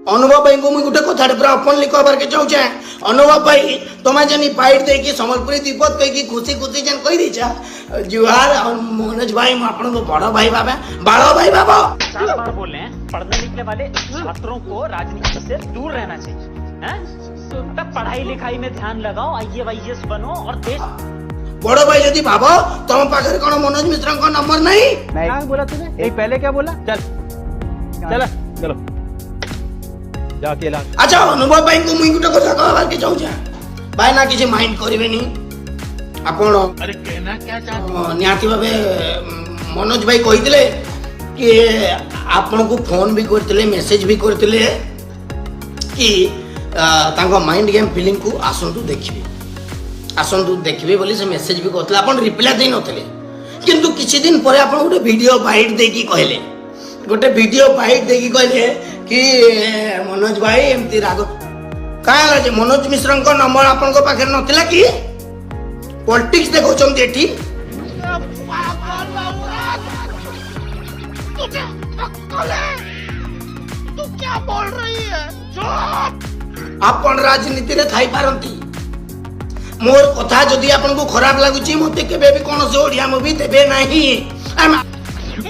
अनुभव भाई को मुझे गोटे कथा पूरा ओपनली कहबार के चाहूचे। अनुभव भाई तुम्हें जनी पाइट देकी संबलपुरी तिब्बत कही खुशी खुशी जन कही दीचा जुहार और मनोज भाई आपण को बड़ भाई बाबा बाड़ो भाई बाबा चार बार बोल रहे हैं पढ़ने लिखने वाले छात्रों को राजनीति से दूर रहना चाहिए हैं? तब पढ़ाई लिखाई में ध्यान लगाओ, IAS बनो और देश। बड़ भाई यदि भावो तुम पाखे कौन मनोज मिश्र का नंबर नहीं क्या बोला तूने? एक पहले क्या बोला? चल चलो चलो जाके ला। अच्छा अनुभव भाई को मुझे गोटे कथा कहबार के चाहूचे भाई ना किसी माइंड करेनि आपण अरे कहना क्या चाहते निहाती भावे मनोज भाई कही कि आपण को फोन भी करते मेसेज भी करते कि तांको माइंड गेम फीलिंग को आसंतु देखिए बोली से मेसेज भी करते आप रिप्लाई दे नथिले किंतु किछि दिन पर आप गोटे वीडियो बाइट देकी कहले गोटे वीडियो बाइट देकी कहले कि मनोज भाई एमती राग कहाँ जे मनोज मिश्र नंबर आपण पाखे नथिला कि पॉलिटिक्स देखौछन एठी तू क्या बोल रही है? आपण राजनीति रे थाई पारंती मोर कथा जदि आपन को खराब लागुची मते केबे भी कोन से ओडिया मूवी देबे नाही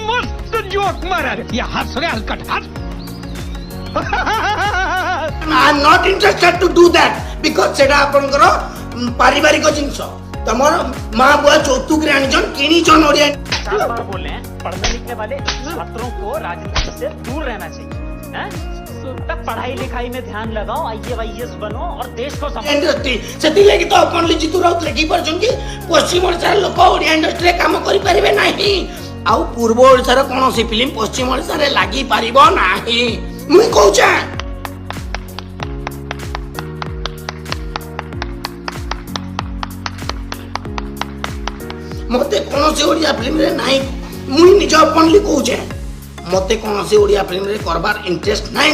मस्त जोक मारा रे या हंस रे हलकट हंस। I am not interested to do that because सेटा आपन करो पारिवारिक जिंस तमर मां बुआ चौतुक रे आनिजन किनी जन ओडिया चार बार बोल रहे हैं पढ़ने लिखने वाले छात्रों को राजनीति से दूर रहना चाहिए हैं? तब पढ़ाई लिखाई में ध्यान लगाओ, IAS बनो और देश को इंडस्ट्री सेति लेकी तो अपन जितु राउत लेकी परछन कि पश्चिम ओडिसा लोक ओडिया इंडस्ट्री काम करि परिबे नाही आउ पूर्व ओडिसा रे कोनोसी फिल्म पश्चिम ओडिसा रे लागि पारिबो नाही मुई कहूचे मते कोनोसी ओडिया फिल्म रे नाही मुई निज ओपनली कहूचे मते कोनोसी ओडिया फिल्म रे करबार इंटरेस्ट नाही।